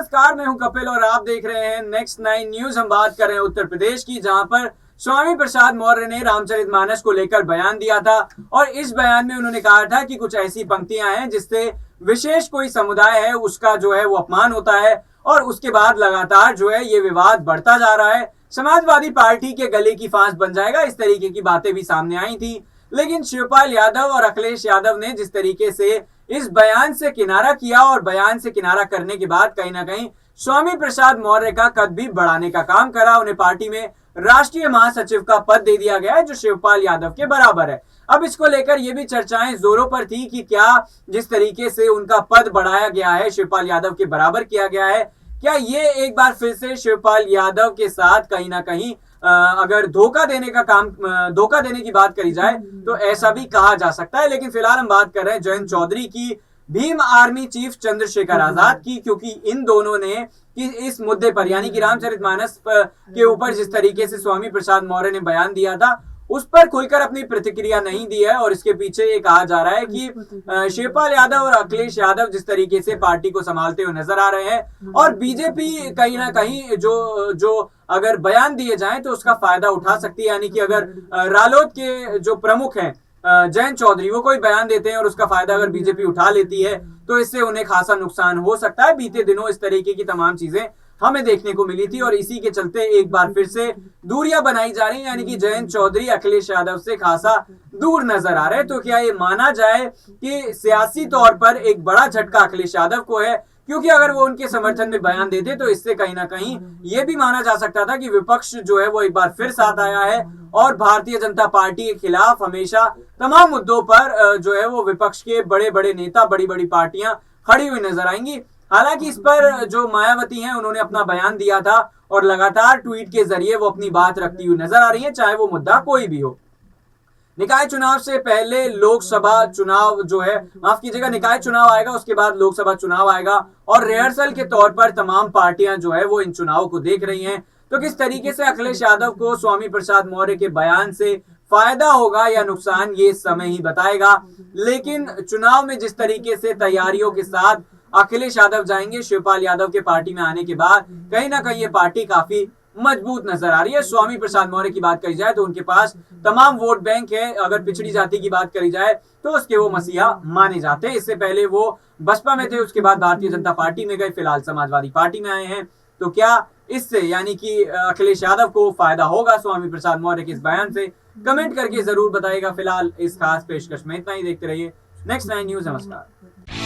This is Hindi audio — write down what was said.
नमस्कार, मैं हूं कपिल और आप देख रहे हैं नेक्स्ट 9 न्यूज। हम बात कर रहे हैं उत्तर प्रदेश की, जहां पर स्वामी प्रसाद मौर्य ने रामचरितमानस को लेकर बयान दिया था और इस बयान में उन्होंने कहा था कि कुछ ऐसी पंक्तियां हैं जिससे विशेष कोई समुदाय है उसका जो है वो अपमान होता है और उसके बाद लगातार जो है ये विवाद बढ़ता जा रहा है। समाजवादी पार्टी के गले की फांस बन जाएगा, इस तरीके की बातें भी सामने आई थी। लेकिन शिवपाल यादव और अखिलेश यादव ने जिस तरीके से इस बयान से किनारा किया और बयान से किनारा करने के बाद कहीं ना कहीं स्वामी प्रसाद मौर्य का कद भी बढ़ाने का काम करा। उन्हें पार्टी में राष्ट्रीय महासचिव का पद दे दिया गया है जो शिवपाल यादव के बराबर है। अब इसको लेकर ये भी चर्चाएं जोरों पर थी कि क्या जिस तरीके से उनका पद बढ़ाया गया है, शिवपाल यादव के बराबर किया गया है, क्या ये एक बार फिर से शिवपाल यादव के साथ कहीं ना कहीं अगर धोखा देने की बात करी जाए तो ऐसा भी कहा जा सकता है। लेकिन फिलहाल हम बात कर रहे हैं जयंत चौधरी की, भीम आर्मी चीफ चंद्रशेखर आजाद की, क्योंकि इन दोनों ने कि इस मुद्दे पर यानी कि रामचरितमानस के ऊपर जिस तरीके से स्वामी प्रसाद मौर्य ने बयान दिया था उस पर खुलकर अपनी प्रतिक्रिया नहीं दी है। और इसके पीछे ये कहा जा रहा है कि शिवपाल यादव और अखिलेश यादव जिस तरीके से पार्टी को संभालते हुए नजर आ रहे हैं और बीजेपी कहीं ना कहीं जो अगर बयान दिए जाएं तो उसका फायदा उठा सकती है। यानी कि अगर रालोद के जो प्रमुख हैं जयंत चौधरी, वो कोई बयान देते हैं और उसका फायदा अगर बीजेपी उठा लेती है तो इससे उन्हें खासा नुकसान हो सकता है। बीते दिनों इस तरीके की तमाम चीजें हमें देखने को मिली थी और इसी के चलते एक बार फिर से दूरियां बनाई जा रही हैं। यानी कि जयंत चौधरी अखिलेश यादव से खासा दूर नजर आ रहे हैं। तो क्या ये माना जाए कि सियासी तौर पर एक बड़ा झटका अखिलेश यादव को है, क्योंकि अगर वो उनके समर्थन में बयान देते तो इससे कहीं ना कहीं ये भी माना जा सकता था कि विपक्ष जो है वो एक बार फिर साथ आया है और भारतीय जनता पार्टी के खिलाफ हमेशा तमाम मुद्दों पर जो है वो विपक्ष के बड़े बड़े नेता, बड़ी बड़ी पार्टियां खड़ी हुई नजर आएंगी। हालांकि इस पर जो मायावती हैं उन्होंने अपना बयान दिया था और लगातार ट्वीट के जरिए वो अपनी बात रखती हुई नजर आ रही है, चाहे वो मुद्दा कोई भी हो। निकाय चुनाव से पहले लोकसभा चुनाव जो है, माफ कीजिएगा, निकाय चुनाव आएगा, उसके बाद लोकसभा चुनाव आएगा और रिहर्सल के तौर पर तमाम पार्टियां जो है वो इन चुनाव को देख रही हैं। तो किस तरीके से अखिलेश यादव को स्वामी प्रसाद मौर्य के बयान से फायदा होगा या नुकसान, ये समय ही बताएगा। लेकिन चुनाव में जिस तरीके से तैयारियों के साथ अखिलेश यादव जाएंगे शिवपाल यादव के पार्टी में आने के बाद, कहीं ना कहीं ये पार्टी काफी मजबूत नजर आ रही है। स्वामी प्रसाद मौर्य की बात करी जाए तो उनके पास तमाम वोट बैंक है। अगर पिछड़ी जाति की बात करी जाए तो उसके वो मसीहा माने जाते हैं। इससे पहले वो बसपा में थे, उसके बाद भारतीय जनता पार्टी में गए, फिलहाल समाजवादी पार्टी में आए हैं। तो क्या इससे यानी कि अखिलेश यादव को फायदा होगा स्वामी प्रसाद मौर्य के इस बयान से? कमेंट करके जरूर बताइएगा। फिलहाल इस खास पेशकश में इतना ही। देखते रहिए नेक्स्ट 9 न्यूज। नमस्कार।